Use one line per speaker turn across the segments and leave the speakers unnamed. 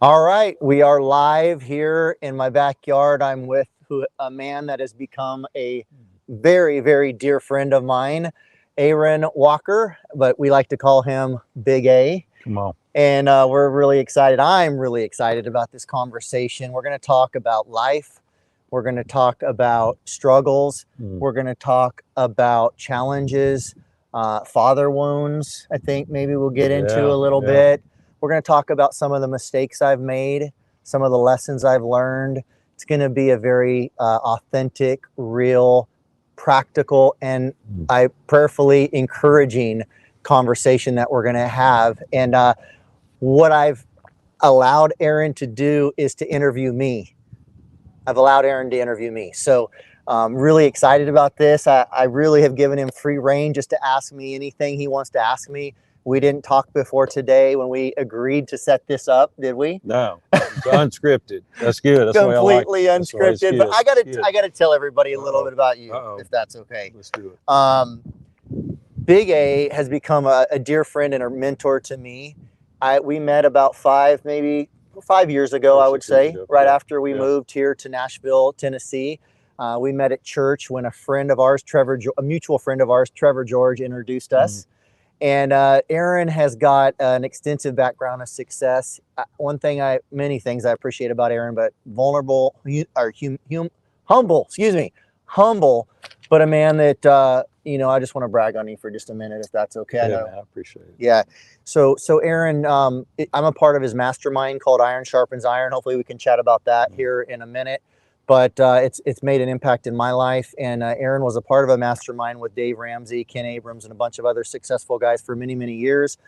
All right, we are live here in my backyard. I'm with a man that has become a very, very dear friend of mine, Aaron Walker, but we like to call him Big A.
Come on.
And we're really excited. I'm really excited about this conversation. We're going to talk about life. We're going to talk about struggles. We're going to talk about challenges, father wounds. I think maybe we'll get into a little bit. We're going to talk about some of the mistakes I've made, some of the lessons I've learned. It's going to be a very authentic, real, practical, and I prayerfully encouraging conversation that we're going to have. And what I've allowed Aaron to do is to interview me. I've allowed Aaron to interview me. So really excited about this. I really have given him free rein just to ask me anything he wants to ask me. We didn't talk before today when we agreed to set this up, did we?
No, it's unscripted. That's good. That's
completely
the way I like
unscripted. But I gotta tell everybody a little bit about you, if that's okay.
Let's do it.
Big A has become a dear friend and a mentor to me. We met about 5 years ago, I would say, right after we moved here to Nashville, Tennessee. We met at church when a friend of ours, a mutual friend of ours, Trevor George, introduced us. And Aaron has got an extensive background of success. Many things I appreciate about Aaron, but humble, but a man that, I just want to brag on you for just a minute, if that's okay.
Yeah, I appreciate it.
Yeah. So Aaron, I'm a part of his mastermind called Iron Sharpens Iron. Hopefully we can chat about that here in a minute. But it's made an impact in my life. And Aaron was a part of a mastermind with Dave Ramsey, Ken Abrams, and a bunch of other successful guys for many, many years.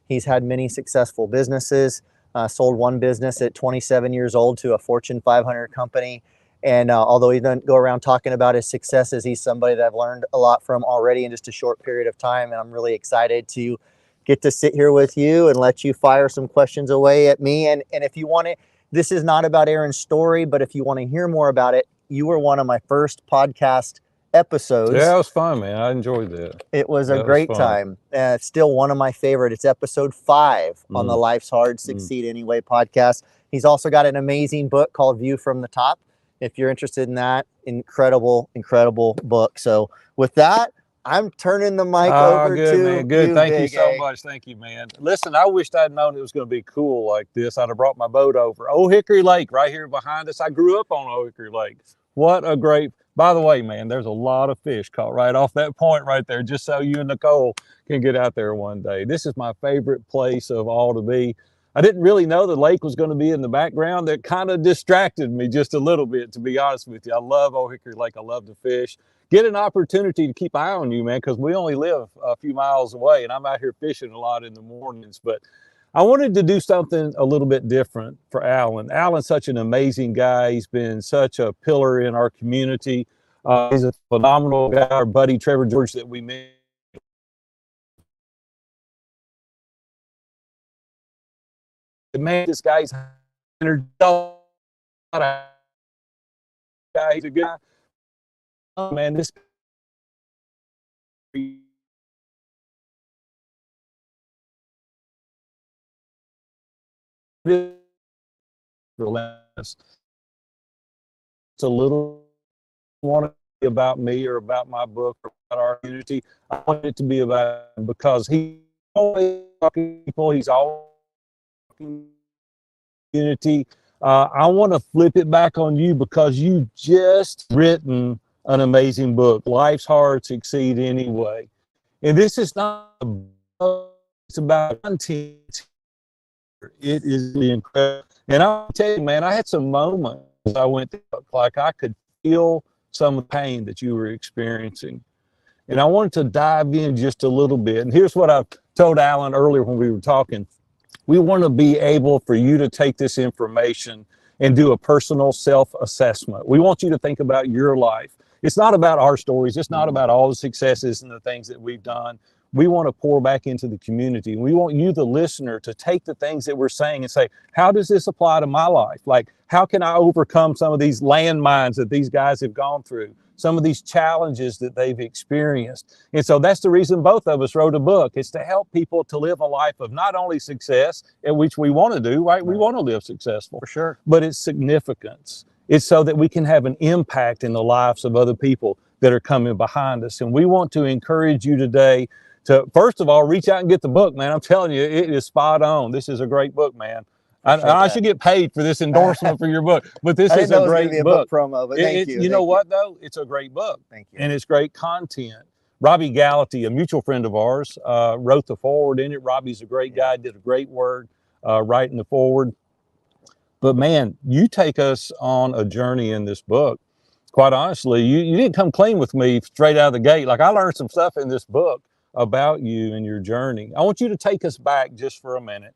He's had many successful businesses, sold one business at 27 years old to a Fortune 500 company. And although he doesn't go around talking about his successes, he's somebody that I've learned a lot from already in just a short period of time. And I'm really excited to get to sit here with you and let you fire some questions away at me. And if you want to, this is not about Aaron's story, but if you want to hear more about it, you were one of my first podcast episodes.
Yeah, it was fun, man. I enjoyed that.
It was a great time. It's still one of my favorite. It's episode 5 on the Life's Hard, Succeed Anyway podcast. He's also got an amazing book called View from the Top. If you're interested in that, incredible, incredible book. So with that, I'm turning the mic over to
man. Good. Thank you so much. Thank you, man. Listen, I wished I'd known it was going to be cool like this. I'd have brought my boat over. Old Hickory Lake right here behind us. I grew up on Old Hickory Lake. What a great, by the way, man, there's a lot of fish caught right off that point right there, just so you and Nicole can get out there one day. This is my favorite place of all to be. I didn't really know the lake was going to be in the background. That kind of distracted me just a little bit, to be honest with you. I love Old Hickory Lake. I love to fish. Get an opportunity to keep an eye on you, man, because we only live a few miles away, and I'm out here fishing a lot in the mornings. But I wanted to do something a little bit different for Alan. Alan's such an amazing guy. He's been such a pillar in our community. He's a phenomenal guy. Our buddy Trevor George that we met. Man, this guy's he's a good guy. Oh, man, this it's a little want to be about me or about my book or about our community. I want it to be about him because he's always talking to people. He's always talking community. I want to flip it back on you because you just written an amazing book, Life's Hard, Succeed Anyway. And this is not about, it's about content. It is incredible. And I'll tell you, man, I had some moments I went through, like I could feel some pain that you were experiencing. And I wanted to dive in just a little bit. And here's what I told Alan earlier when we were talking. We want to be able for you to take this information and do a personal self-assessment. We want you to think about your life. It's not about our stories. It's not about all the successes and the things that we've done. We want to pour back into the community. We want you, the listener, to take the things that we're saying and say, how does this apply to my life? Like, how can I overcome some of these landmines that these guys have gone through? some of these challenges that they've experienced. And so that's the reason both of us wrote a book. It's to help people to live a life of not only success, at which we want to do, right? We want to live successful,
For sure.
but it's significance. It's so that we can have an impact in the lives of other people that are coming behind us. And we want to encourage you today to, first of all, reach out and get the book, man. I'm telling you, it is spot on. This is a great book, man. I should get paid for this endorsement for your book, but this is a great book.
Promo, but thank you.
You know what, though? It's a great book.
Thank you.
And it's great content. Robbie Gallaty, a mutual friend of ours, wrote the foreword in it. Robbie's a great guy, did a great work writing the foreword. But man, you take us on a journey in this book. Quite honestly, you didn't come clean with me straight out of the gate. Like, I learned some stuff in this book about you and your journey. I want you to take us back just for a minute.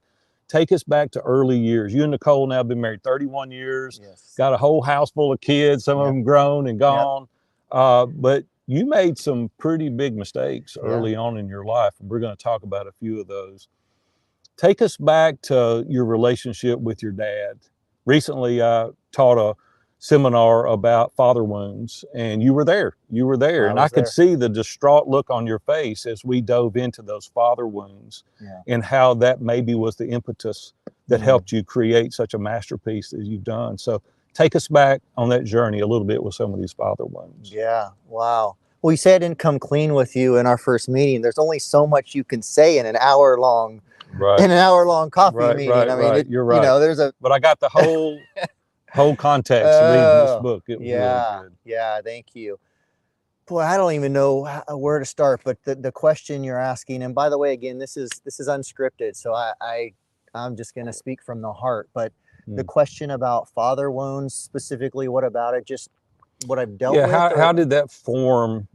Take us back to early years. You and Nicole now have been married 31 years, got a whole house full of kids, some of them grown and gone. But you made some pretty big mistakes early on in your life. And we're going to talk about a few of those. Take us back to your relationship with your dad. Recently, I taught a seminar about father wounds, and you were there. You were there, and I could see the distraught look on your face as we dove into those father wounds and how that maybe was the impetus that helped you create such a masterpiece as you've done. So take us back on that journey a little bit with some of these father wounds.
Yeah. Wow. Well, you said I didn't come clean with you in our first meeting. There's only so much you can say in an hour long coffee meeting. I mean,
you're right.
You know,
but I got the whole context reading this book. It was really good.
Yeah, thank you. Boy, I don't even know where to start, but the question you're asking, and by the way, again, this is unscripted, so I'm just going to speak from the heart, but the question about father wounds specifically, what about it? Just what I've dealt with?
How did that form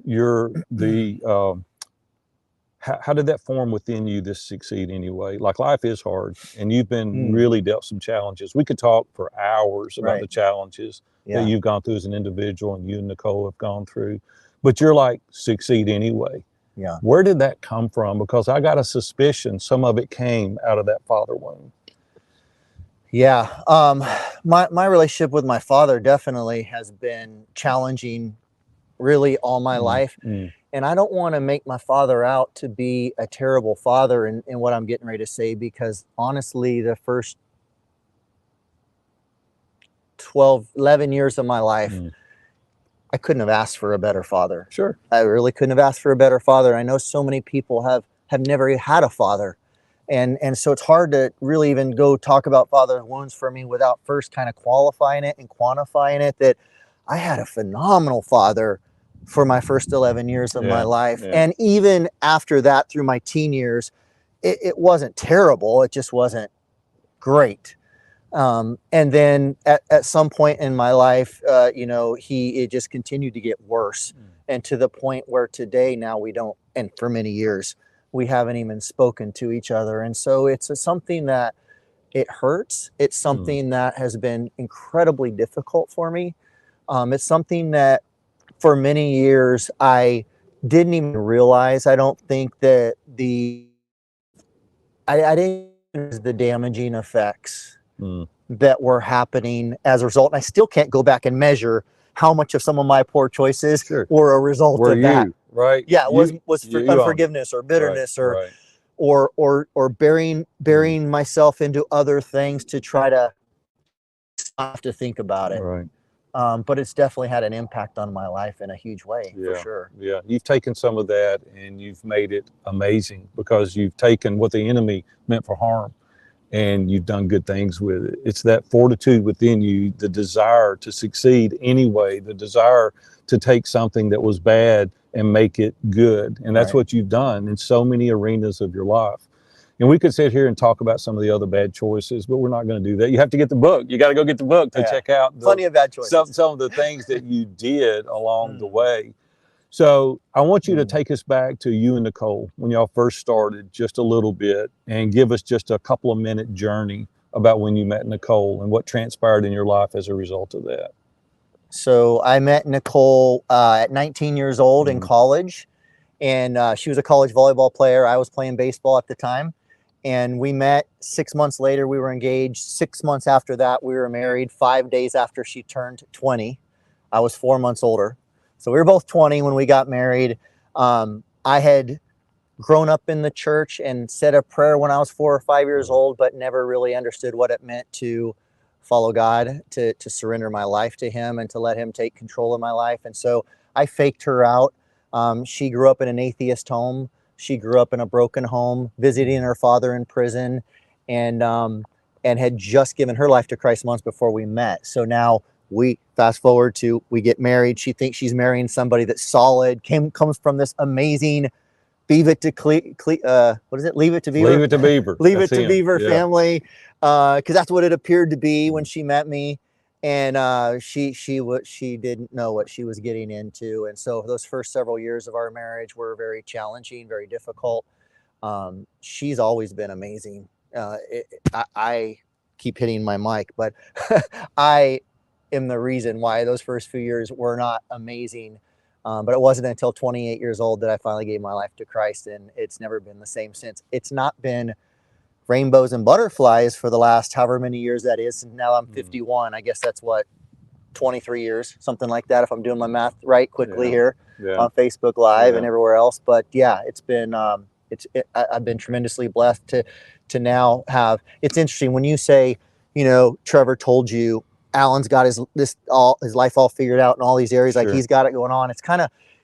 how did that form within you to succeed anyway? Like, life is hard, and you've been really dealt some challenges. We could talk for hours about the challenges that you've gone through as an individual, and you and Nicole have gone through, but you're like, succeed anyway.
Yeah.
Where did that come from? Because I got a suspicion some of it came out of that father wound.
Yeah. My relationship with my father definitely has been challenging really all my life. And I don't want to make my father out to be a terrible father in what I'm getting ready to say, because honestly, the first 11 years of my life, I couldn't have asked for a better father.
Sure.
I really couldn't have asked for a better father. I know so many people have never had a father. And so it's hard to really even go talk about father wounds for me without first kind of qualifying it and quantifying it, that I had a phenomenal father for my first 11 years of my life. And even after that, through my teen years, it wasn't terrible. It just wasn't great. And then at some point in my life, you know, it just continued to get worse. And to the point where today now we don't, and for many years, we haven't even spoken to each other. And so it's something that it hurts. It's something that has been incredibly difficult for me. It's something that for many years I didn't even realize. I don't think that I didn't realize the damaging effects that were happening as a result. And I still can't go back and measure how much of some of my poor choices were a result of that.
Right.
Yeah, was unforgiveness or bitterness or burying myself into other things to try to stop to think about it.
Right.
But it's definitely had an impact on my life in a huge way, for sure.
Yeah, you've taken some of that and you've made it amazing, because you've taken what the enemy meant for harm and you've done good things with it. It's that fortitude within you, the desire to succeed anyway, the desire to take something that was bad and make it good. And that's what you've done in so many arenas of your life. And we could sit here and talk about some of the other bad choices, but we're not going to do that. You have to get the book. You got to go get the book to check out
plenty of bad choices.
Some of the things that you did along the way. So I want you to take us back to you and Nicole when y'all first started, just a little bit, and give us just a couple of minute journey about when you met Nicole and what transpired in your life as a result of that.
So I met Nicole at 19 years old in college, and she was a college volleyball player. I was playing baseball at the time. And we met 6 months later. We were engaged. 6 months after that, we were married. 5 days after she turned 20. I was 4 months older. So we were both 20 when we got married. I had grown up in the church and said a prayer when I was 4 or 5 years old, but never really understood what it meant to follow God, to surrender my life to Him and to let Him take control of my life. And so I faked her out. She grew up in an atheist home. She grew up in a broken home, visiting her father in prison, and had just given her life to Christ months before we met. So now we fast forward to we get married. She thinks she's marrying somebody that's solid, comes from this amazing Leave it to what is it? Leave it to Beaver.
Leave it to Beaver.
Leave
That's
it to
him.
Beaver
Yeah.
family, because that's what it appeared to be when she met me, and she didn't know what she was getting into, and so those first several years of our marriage were very challenging, very difficult. She's always been amazing. I keep hitting my mic, but I am the reason why those first few years were not amazing. But it wasn't until 28 years old that I finally gave my life to Christ, and it's never been the same since. It's not been rainbows and butterflies for the last however many years that is. And now I'm 51. I guess that's what, 23 years, something like that, if I'm doing my math right quickly here on Facebook Live and everywhere else. But yeah, it's been I've been tremendously blessed to now have. It's interesting when you say, Trevor told you Alan's got his life all figured out in all these areas, like he's got it going on.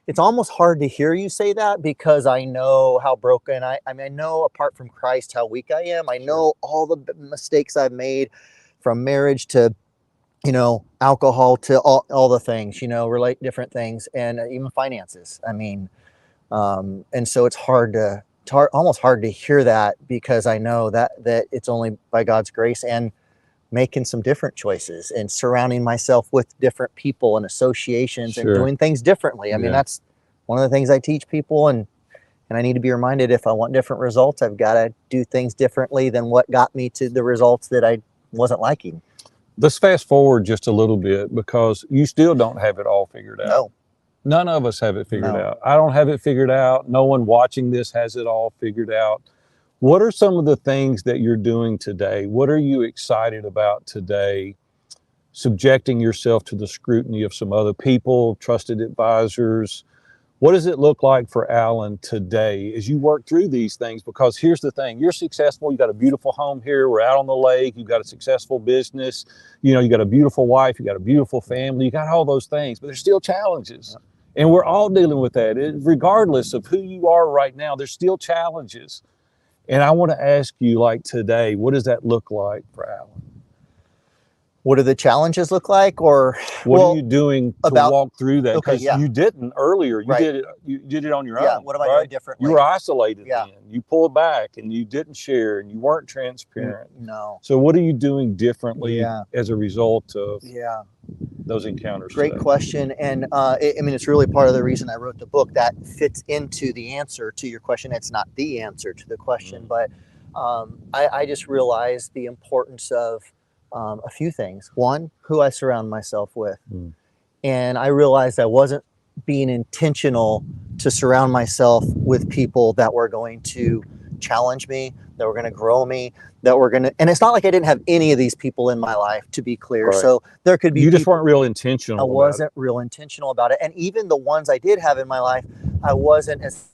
It's almost hard to hear you say that, because I know how broken I mean, I know apart from Christ how weak I am. I know all the mistakes I've made, from marriage to alcohol to all the things, relate different things, and even finances. I mean, and so it's almost hard to hear that, because I know that it's only by God's grace and making some different choices and surrounding myself with different people and associations and doing things differently. I mean, that's one of the things I teach people, and I need to be reminded, if I want different results, I've got to do things differently than what got me to the results that I wasn't liking.
Let's fast forward just a little bit, because you still don't have it all figured out.
No.
None of us have it figured out. I don't have it figured out. No one watching this has it all figured out. What are some of the things that you're doing today? What are you excited about today? Subjecting yourself to the scrutiny of some other people, trusted advisors. What does it look like for Alan today as you work through these things? Because here's the thing, you're successful. You got a beautiful home here. We're out on the lake. You've got a successful business. You got a beautiful wife. You got a beautiful family. You got all those things, but there's still challenges. And we're all dealing with that. Regardless of who you are right now, there's still challenges. And I want to ask you, like today, what does that look like for Alan?
What do the challenges look like? Or
what are you doing to walk through that? Because you didn't earlier. You did it. You did it on your own.
Yeah. What am I doing differently?
You were isolated then. You pulled back and you didn't share and you weren't transparent.
No.
So what are you doing differently as a result of those encounters?
Great question. And I mean, it's really part of the reason I wrote the book. That fits into the answer to your question. It's not the answer to the question, but I just realized the importance of a few things. One, who I surround myself with. And I realized I wasn't being intentional to surround myself with people that were going to challenge me, that were going to grow me, that were going to, and it's not like I didn't have any of these people in my life, to be clear. So there could be
You just weren't real intentional.
I wasn't real intentional about it. And even the ones I did have in my life, I wasn't as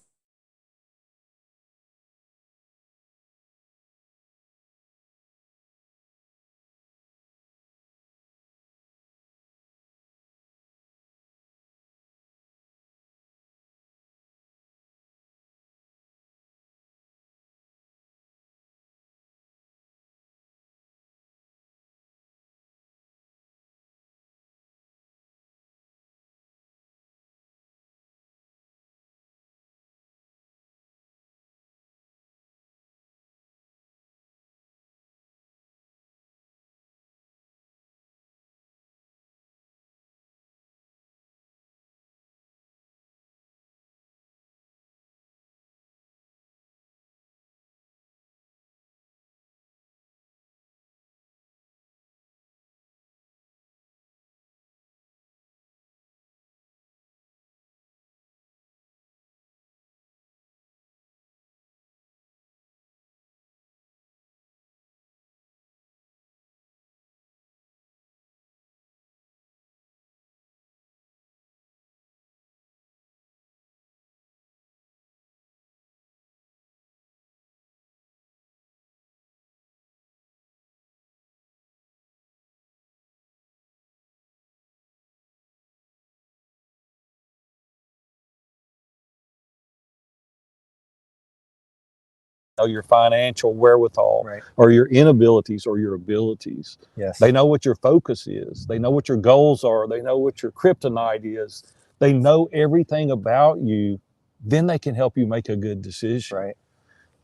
know your financial wherewithal,
Right.
or your inabilities or your abilities.
Yes.
They know what your focus is. They know what your goals are. They know what your kryptonite is. They know everything about you. Then they can help you make a good decision.
Right.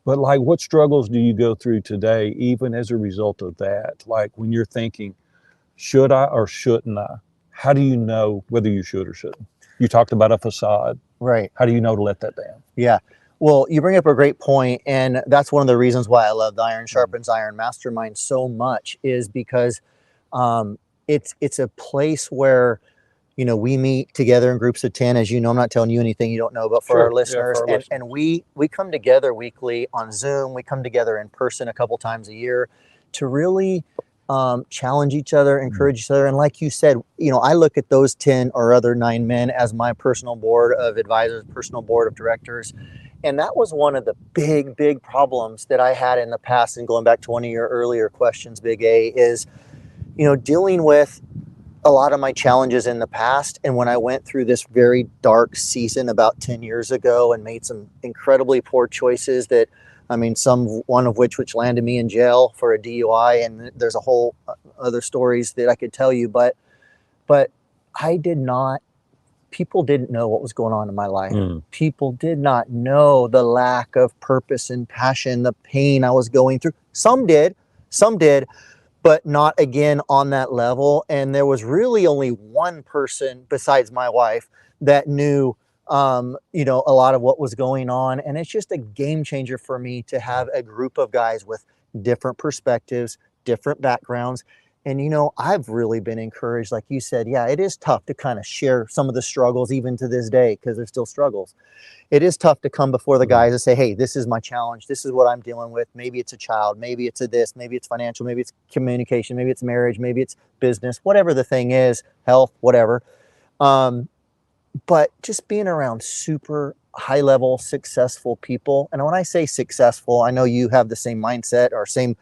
But like, what struggles do you go through today, even as a result of that? Like when you're thinking, should I or shouldn't I? How do you know whether you should or shouldn't? You talked about a facade.
Right.
How do you know to let that down?
Yeah. Well, you bring up a great point, and that's one of the reasons why I love the Iron Sharpens Iron Mastermind so much, is because it's a place where, you know, we meet together in groups of 10, as you know. I'm not telling you anything you don't know, but for
Sure.
our listeners,
Yeah, for our listeners.
and we come together weekly on Zoom. We come together in person a couple times a year to really challenge each other, encourage each other. And like you said, you know, I look at those 10 or other 9 men as my personal board of advisors, personal board of directors. And that was one of the big problems that I had in the past. And going back to one of your earlier questions, Big A, is, you know, dealing with a lot of my challenges in the past. And when I went through this very dark season about 10 years ago and made some incredibly poor choices that, I mean, one of which landed me in jail for a DUI, and there's a whole other stories that I could tell you, but I did not, people didn't know what was going on in my life. People did not know the lack of purpose and passion, the pain I was going through. Some did, but not again on that level. And there was really only one person besides my wife that knew, you know, a lot of what was going on. And it's just a game changer for me to have a group of guys with different perspectives, different backgrounds. And, you know, I've really been encouraged, like you said. Yeah, it is tough to kind of share some of the struggles even to this day, because there's still struggles. It is tough to come before the guys and say, hey, this is my challenge. This is what I'm dealing with. Maybe it's a child. Maybe it's a this. Maybe it's financial. Maybe it's communication. Maybe it's marriage. Maybe it's business. Whatever the thing is, health, whatever. But just being around super high level, successful people. And when I say successful, I know you have the same mindset or same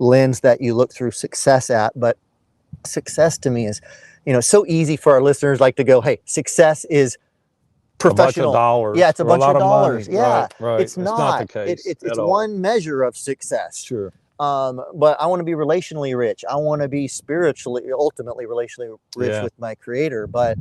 lens that you look through success at, but success to me is, you know, so easy for our listeners like to go, hey, success is professional.
A bunch of dollars.
Yeah, it's a bunch of
dollars.
Money. Yeah,
right.
It's not
the case.
It's one measure of success.
Sure.
But I want to be relationally rich. I want to be ultimately relationally rich with my Creator. But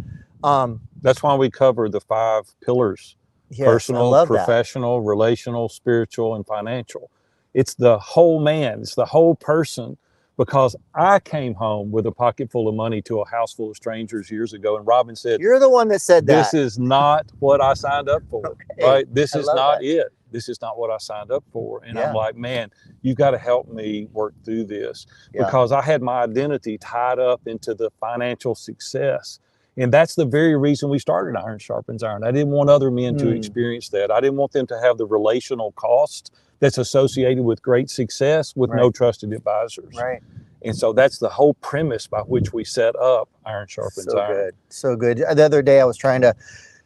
that's why we cover the 5 pillars: personal, professional, relational, spiritual, and financial. It's the whole man. It's the whole person. Because I came home with a pocket full of money to a house full of strangers years ago, and Robin said,
"You're the one that said that.
This is not what I signed up for.
Okay.
Right? This is not it. This is not what I signed up for." And I'm like, man, you've got to help me work through this, because I had my identity tied up into the financial success. And that's the very reason we started Iron Sharpens Iron. I didn't want other men to experience that. I didn't want them to have the relational cost that's associated with great success with no trusted advisors.
Right.
And so that's the whole premise by which we set up Iron Sharpens Iron.
Good. So good. The other day I was trying to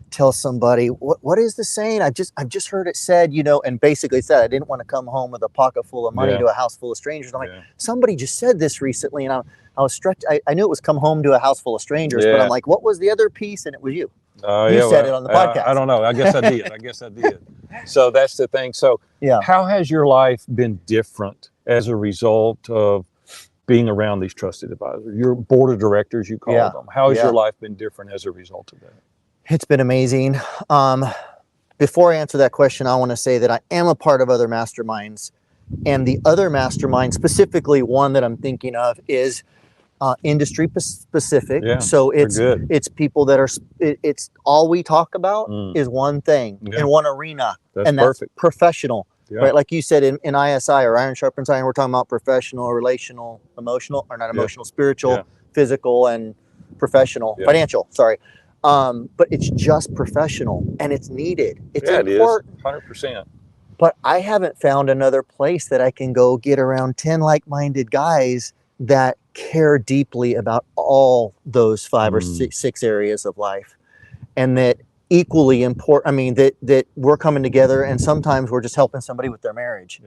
tell somebody, what is the saying? I've just heard it said, you know, and basically said I didn't want to come home with a pocket full of money to a house full of strangers. I'm like, somebody just said this recently, and I was struck. I knew it was come home to a house full of strangers, but I'm like, what was the other piece? And it was you. You said it on the podcast.
I don't know. I guess I did. So that's the thing. So how has your life been different as a result of being around these trusted advisors? Your board of directors, you call them. How has your life been different as a result of that?
It's been amazing. Before I answer that question, I want to say that I am a part of other masterminds, and the other mastermind, specifically one that I'm thinking of, is industry specific. So it's people that are, it's all we talk about is one thing in one arena, and that's professional. Right, like you said, in ISI or Iron Sharpens Iron, we're talking about professional, relational, emotional, or not emotional, spiritual, physical, and professional, financial. Sorry. But it's just professional, and it's needed. It's important.
It is, 100%.
But I haven't found another place that I can go get around 10 like-minded guys that care deeply about all those 5 or 6 areas of life, and that equally important. I mean, that we're coming together, and sometimes we're just helping somebody with their marriage,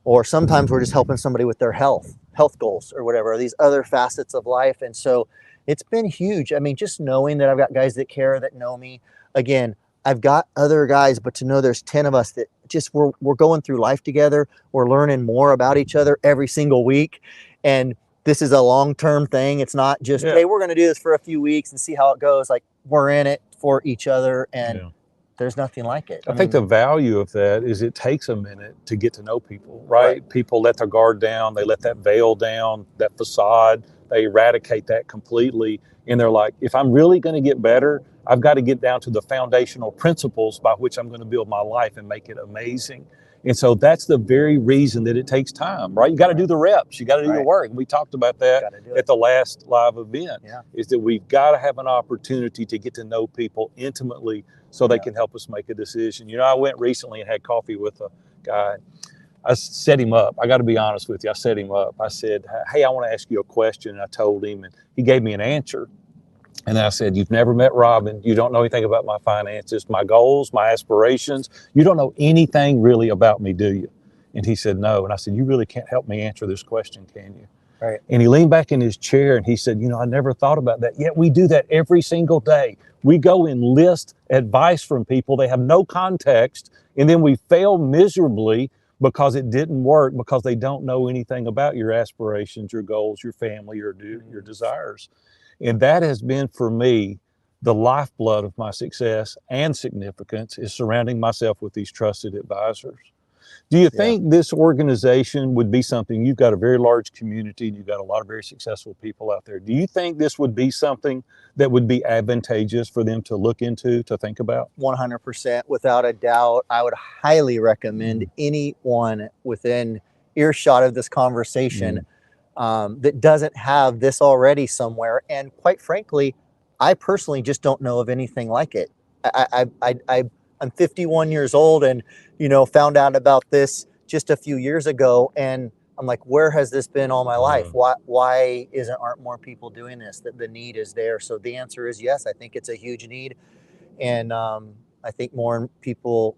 or sometimes we're just helping somebody with their health goals or whatever, or these other facets of life. And so it's been huge. I mean, just knowing that I've got guys that care, that know me. Again, I've got other guys, but to know there's 10 of us that we're going through life together. We're learning more about each other every single week. And this is a long-term thing. It's not just, hey, we're going to do this for a few weeks and see how it goes. Like, we're in it for each other, and there's nothing like it.
I think the value of that is it takes a minute to get to know people, right? People let their guard down. They let that veil down, that facade. They eradicate that completely. And they're like, if I'm really going to get better, I've got to get down to the foundational principles by which I'm going to build my life and make it amazing. And so that's the very reason that it takes time, right? You got to do the reps. You got to do the work. We talked about that at the last live event, is that we've got to have an opportunity to get to know people intimately so they can help us make a decision. You know, I went recently and had coffee with a guy. I set him up. I got to be honest with you. I set him up. I said, hey, I want to ask you a question. And I told him, and he gave me an answer. And I said, you've never met Robin. You don't know anything about my finances, my goals, my aspirations. You don't know anything really about me, do you? And he said, no. And I said, you really can't help me answer this question, can you?
Right.
And he leaned back in his chair and he said, you know, I never thought about that. Yet we do that every single day. We go and list advice from people. They have no context. And then we fail miserably because it didn't work, because they don't know anything about your aspirations, your goals, your family, your desires. And that has been, for me, the lifeblood of my success and significance, is surrounding myself with these trusted advisors. Do you think this organization would be something, you've got a very large community, you've got a lot of very successful people out there. Do you think this would be something that would be advantageous for them to look into, to think about?
100%, without a doubt. I would highly recommend anyone within earshot of this conversation that doesn't have this already somewhere. And quite frankly, I personally just don't know of anything like it. I'm 51 years old, and, you know, found out about this just a few years ago. And I'm like, where has this been all my life? Why aren't more people doing this? That the need is there. So the answer is yes. I think it's a huge need. And I think more people,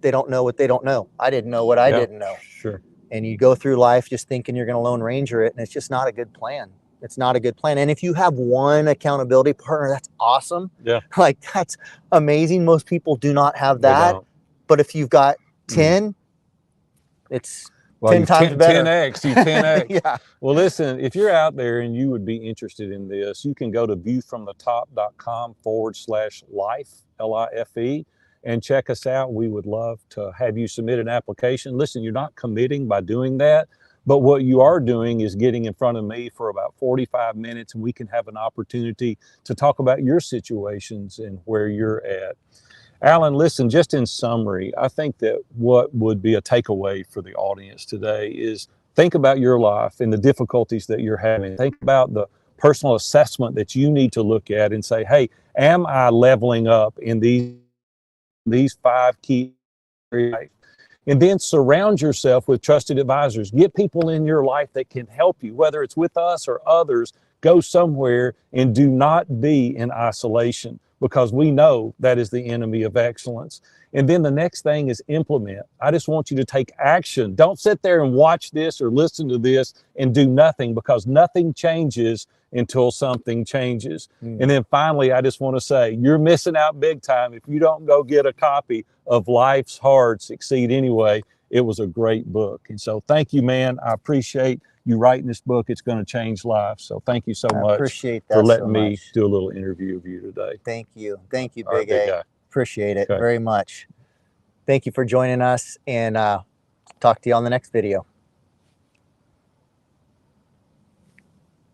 they don't know what they don't know. I didn't know what I didn't know.
Sure.
And you go through life just thinking you're going to Lone Ranger it, and it's just not a good plan. It's not a good plan. And if you have one accountability partner, that's awesome.
Yeah.
Like, that's amazing. Most people do not have that. But if you've got 10, it's 10 times better.
10x, you 10x.
Yeah.
Well, listen, if you're out there and you would be interested in this, you can go to viewfromthetop.com/life, LIFE, and check us out. We would love to have you submit an application. Listen, you're not committing by doing that, but what you are doing is getting in front of me for about 45 minutes, and we can have an opportunity to talk about your situations and where you're at. Alan, listen, just in summary, I think that what would be a takeaway for the audience today is think about your life and the difficulties that you're having. Think about the personal assessment that you need to look at and say, hey, am I leveling up in these 5 key areas? And then surround yourself with trusted advisors. Get people in your life that can help you, whether it's with us or others. Go somewhere and do not be in isolation, because we know that is the enemy of excellence. And then the next thing is implement. I just want you to take action. Don't sit there and watch this or listen to this and do nothing, because nothing changes until something changes. And then finally, I just want to say, you're missing out big time if you don't go get a copy of Life's Hard, Succeed Anyway. It was a great book. And so thank you, man. I appreciate you writing this book. It's going to change lives. So thank you so much for letting me do a little interview of you today.
Thank you. Thank you,
Big A.
Guy. Appreciate it very much. Thank you for joining us, and talk to you on the next video.